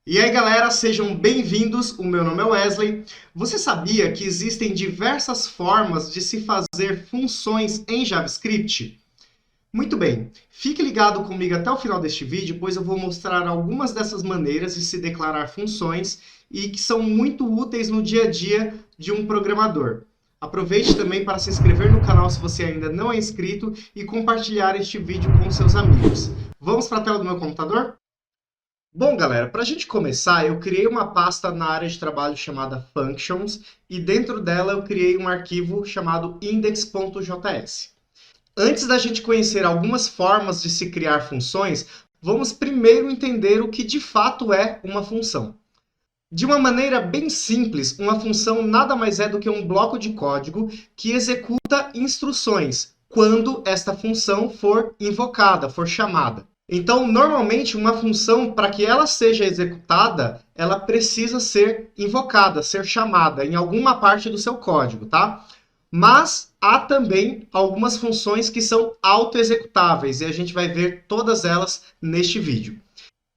E aí, galera, sejam bem-vindos. O meu nome é Wesley. Você sabia que existem diversas formas de se fazer funções em JavaScript? Muito bem, fique ligado comigo até o final deste vídeo, pois eu vou mostrar algumas dessas maneiras de se declarar funções e que são muito úteis no dia a dia de um programador. Aproveite também para se inscrever no canal se você ainda não é inscrito e compartilhar este vídeo com seus amigos. Vamos para a tela do meu computador? Bom, galera, para a gente começar, eu criei uma pasta na área de trabalho chamada Functions e dentro dela eu criei um arquivo chamado index.js. Antes da gente conhecer algumas formas de se criar funções, vamos primeiro entender o que de fato é uma função. De uma maneira bem simples, uma função nada mais é do que um bloco de código que executa instruções quando esta função for invocada, for chamada. Então, normalmente, uma função, para que ela seja executada, ela precisa ser invocada, ser chamada em alguma parte do seu código, tá? Mas há também algumas funções que são auto-executáveis, e a gente vai ver todas elas neste vídeo.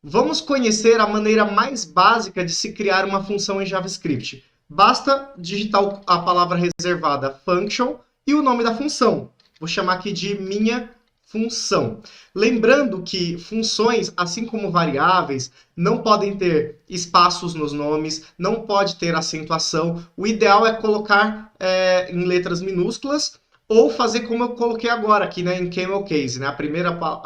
Vamos conhecer a maneira mais básica de se criar uma função em JavaScript. Basta digitar a palavra reservada function e o nome da função. Vou chamar aqui de minha função. Lembrando que funções, assim como variáveis, não podem ter espaços nos nomes, não pode ter acentuação. O ideal é colocar em letras minúsculas ou fazer como eu coloquei agora aqui, né, em camel case, né, a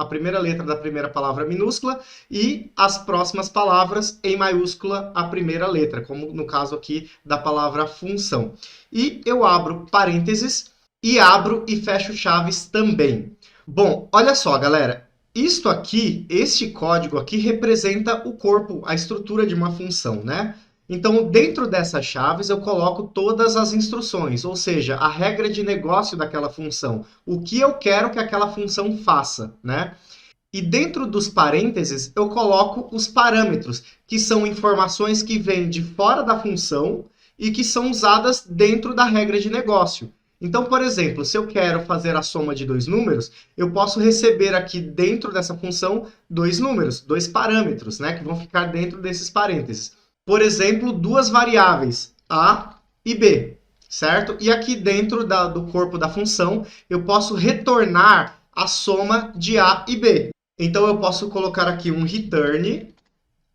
primeira letra da primeira palavra minúscula e as próximas palavras em maiúscula a primeira letra, como no caso aqui da palavra função. E eu abro parênteses e abro e fecho chaves também. Bom, olha só, galera. Isto aqui, este código aqui, representa o corpo, a estrutura de uma função, né? Então, dentro dessas chaves, eu coloco todas as instruções, ou seja, a regra de negócio daquela função, o que eu quero que aquela função faça, né? E dentro dos parênteses, eu coloco os parâmetros, que são informações que vêm de fora da função e que são usadas dentro da regra de negócio. Então, por exemplo, se eu quero fazer a soma de dois números, eu posso receber aqui dentro dessa função dois números, dois parâmetros, né, que vão ficar dentro desses parênteses. Por exemplo, duas variáveis, A e B, certo? E aqui dentro do corpo da função, eu posso retornar a soma de A e B. Então, eu posso colocar aqui um return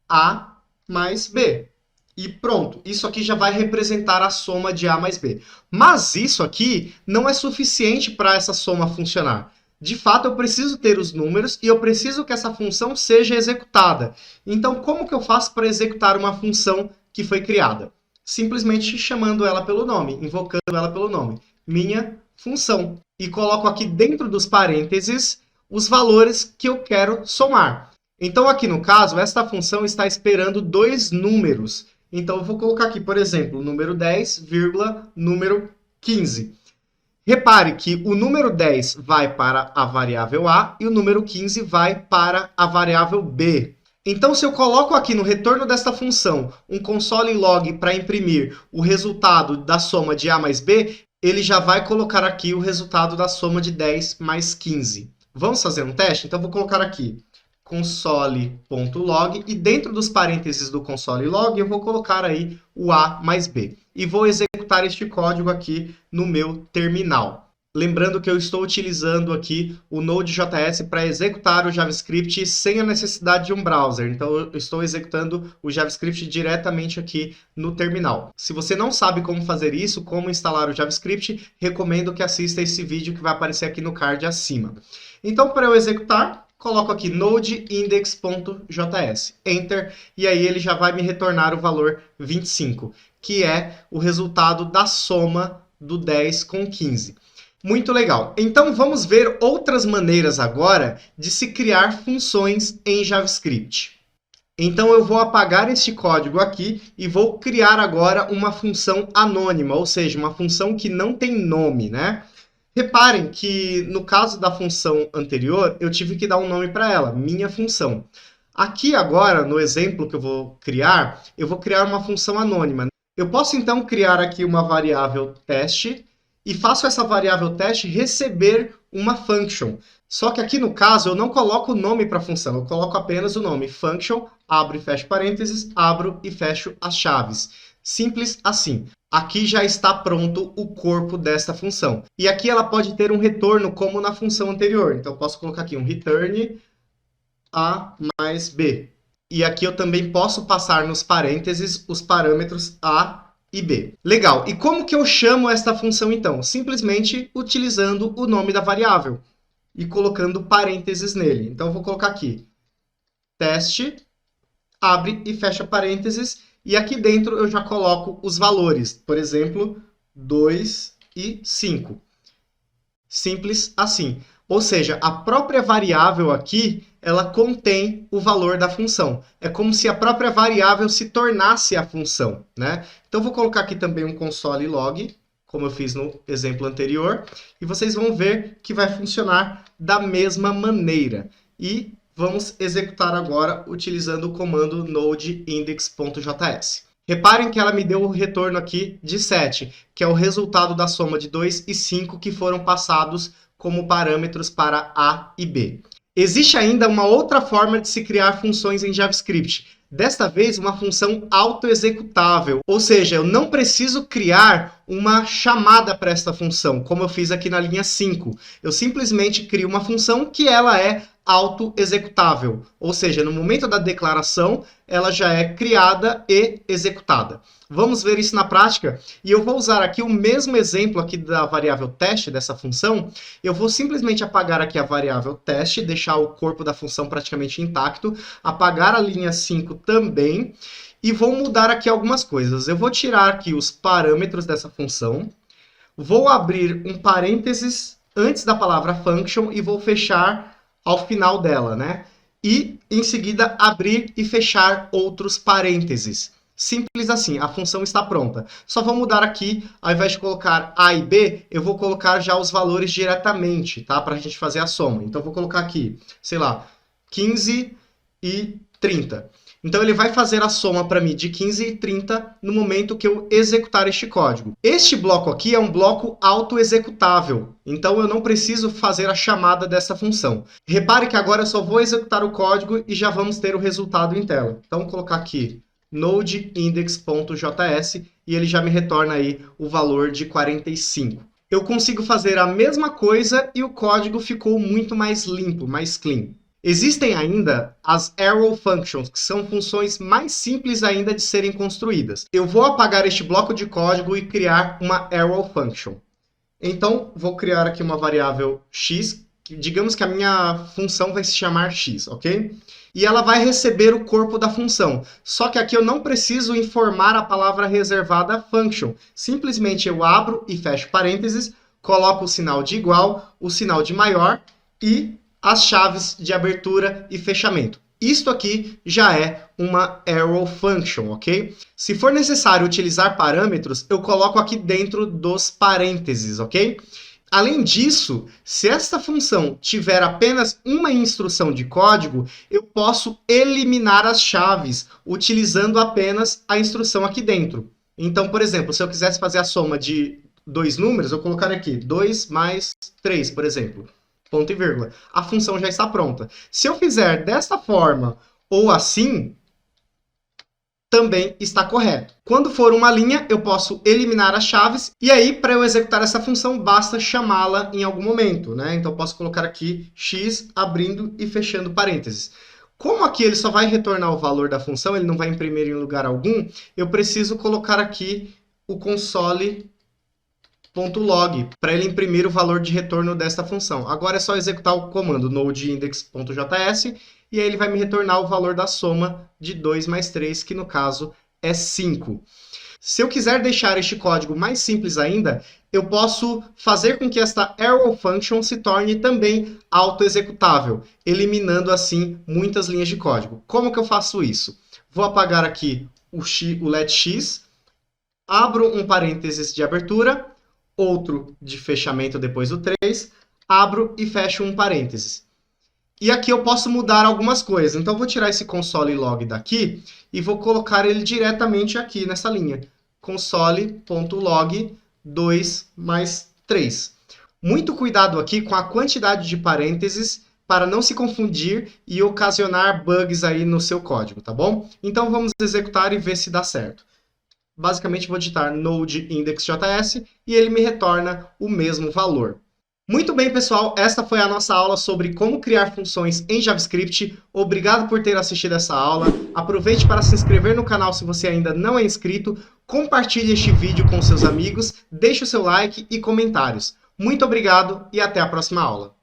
A mais B. E pronto, isso aqui já vai representar a soma de A mais B. Mas isso aqui não é suficiente para essa soma funcionar. De fato, eu preciso ter os números e eu preciso que essa função seja executada. Então, como que eu faço para executar uma função que foi criada? Simplesmente chamando ela pelo nome, invocando ela pelo nome. Minha função. E coloco aqui dentro dos parênteses os valores que eu quero somar. Então, aqui no caso, esta função está esperando dois números. Então, eu vou colocar aqui, por exemplo, número 10, vírgula, número 15. Repare que o número 10 vai para a variável A e o número 15 vai para a variável B. Então, se eu coloco aqui no retorno desta função um console log para imprimir o resultado da soma de A mais B, ele já vai colocar aqui o resultado da soma de 10 mais 15. Vamos fazer um teste? Então, eu vou colocar aqui console.log e dentro dos parênteses do console log eu vou colocar aí o A mais B. E vou executar este código aqui no meu terminal. Lembrando que eu estou utilizando aqui o Node.js para executar o JavaScript sem a necessidade de um browser. Então, eu estou executando o JavaScript diretamente aqui no terminal. Se você não sabe como fazer isso, como instalar o JavaScript, recomendo que assista esse vídeo que vai aparecer aqui no card acima. Então, para eu executar, coloco aqui node index.js, enter, e aí ele já vai me retornar o valor 25, que é o resultado da soma do 10 com 15. Muito legal. Então vamos ver outras maneiras agora de se criar funções em JavaScript. Então eu vou apagar este código aqui e vou criar agora uma função anônima, ou seja, uma função que não tem nome, né? Reparem que no caso da função anterior, eu tive que dar um nome para ela, minha função. Aqui agora, no exemplo que eu vou criar uma função anônima. Eu posso então criar aqui uma variável teste e faço essa variável teste receber uma function. Só que aqui no caso eu não coloco o nome para a função, eu coloco apenas o nome function, abro e fecho parênteses, abro e fecho as chaves. Simples assim. Aqui já está pronto o corpo desta função. E aqui ela pode ter um retorno como na função anterior. Então eu posso colocar aqui um return A mais B. E aqui eu também posso passar nos parênteses os parâmetros A e B. Legal. E como que eu chamo esta função então? Simplesmente utilizando o nome da variável e colocando parênteses nele. Então eu vou colocar aqui teste, abre e fecha parênteses, e aqui dentro eu já coloco os valores, por exemplo, 2 e 5. Simples assim. Ou seja, a própria variável aqui, ela contém o valor da função. É como se a própria variável se tornasse a função, né? Então, eu vou colocar aqui também um console log, como eu fiz no exemplo anterior, e vocês vão ver que vai funcionar da mesma maneira. E vamos executar agora utilizando o comando node_index.js. Reparem que ela me deu o retorno aqui de 7, que é o resultado da soma de 2 e 5 que foram passados como parâmetros para A e B. Existe ainda uma outra forma de se criar funções em JavaScript. Desta vez, uma função autoexecutável, ou seja, eu não preciso criar uma chamada para esta função, como eu fiz aqui na linha 5. Eu simplesmente crio uma função que ela é autoexecutável, ou seja, no momento da declaração, ela já é criada e executada. Vamos ver isso na prática, e eu vou usar aqui o mesmo exemplo aqui da variável teste, dessa função. Eu vou simplesmente apagar aqui a variável teste, deixar o corpo da função praticamente intacto, apagar a linha 5 também, e vou mudar aqui algumas coisas. Eu vou tirar aqui os parâmetros dessa função, vou abrir um parênteses antes da palavra function e vou fechar ao final dela, né? E, em seguida, abrir e fechar outros parênteses. Simples assim, a função está pronta. Só vou mudar aqui, ao invés de colocar A e B, eu vou colocar já os valores diretamente, tá? Para a gente fazer a soma. Então, eu vou colocar aqui, sei lá, 15 e 30. Então, ele vai fazer a soma para mim de 15 e 30 no momento que eu executar este código. Este bloco aqui é um bloco autoexecutável, então eu não preciso fazer a chamada dessa função. Repare que agora eu só vou executar o código e já vamos ter o resultado em tela. Então, vou colocar aqui node_index.js e ele já me retorna aí o valor de 45. Eu consigo fazer a mesma coisa e o código ficou muito mais limpo, mais clean. Existem ainda as arrow functions, que são funções mais simples ainda de serem construídas. Eu vou apagar este bloco de código e criar uma arrow function. Então, vou criar aqui uma variável x, digamos que a minha função vai se chamar x, ok? E ela vai receber o corpo da função. Só que aqui eu não preciso informar a palavra reservada function. Simplesmente eu abro e fecho parênteses, coloco o sinal de igual, o sinal de maior e as chaves de abertura e fechamento. Isto aqui já é uma arrow function, ok? Se for necessário utilizar parâmetros, eu coloco aqui dentro dos parênteses, ok? Além disso, se esta função tiver apenas uma instrução de código, eu posso eliminar as chaves utilizando apenas a instrução aqui dentro. Então, por exemplo, se eu quisesse fazer a soma de dois números, eu colocar aqui 2 mais 3, por exemplo. Ponto e vírgula. A função já está pronta. Se eu fizer desta forma ou assim, também está correto. Quando for uma linha, eu posso eliminar as chaves, e aí, para eu executar essa função, basta chamá-la em algum momento, né? Então, eu posso colocar aqui x abrindo e fechando parênteses. Como aqui ele só vai retornar o valor da função, ele não vai imprimir em lugar algum, eu preciso colocar aqui o console.log para ele imprimir o valor de retorno desta função. Agora é só executar o comando node_index.js e aí ele vai me retornar o valor da soma de 2 mais 3, que no caso é 5. Se eu quiser deixar este código mais simples ainda, eu posso fazer com que esta arrow function se torne também autoexecutável, eliminando assim muitas linhas de código. Como que eu faço isso? Vou apagar aqui o let x, abro um parênteses de abertura, outro de fechamento depois do 3, abro e fecho um parênteses. E aqui eu posso mudar algumas coisas. Então, eu vou tirar esse console.log daqui e vou colocar ele diretamente aqui nessa linha. Console.log 2 mais 3. Muito cuidado aqui com a quantidade de parênteses para não se confundir e ocasionar bugs aí no seu código, tá bom? Então vamos executar e ver se dá certo. Basicamente vou digitar node index.js e ele me retorna o mesmo valor. Muito bem, pessoal, esta foi a nossa aula sobre como criar funções em JavaScript. Obrigado por ter assistido essa aula. Aproveite para se inscrever no canal se você ainda não é inscrito. Compartilhe este vídeo com seus amigos, deixe o seu like e comentários. Muito obrigado e até a próxima aula.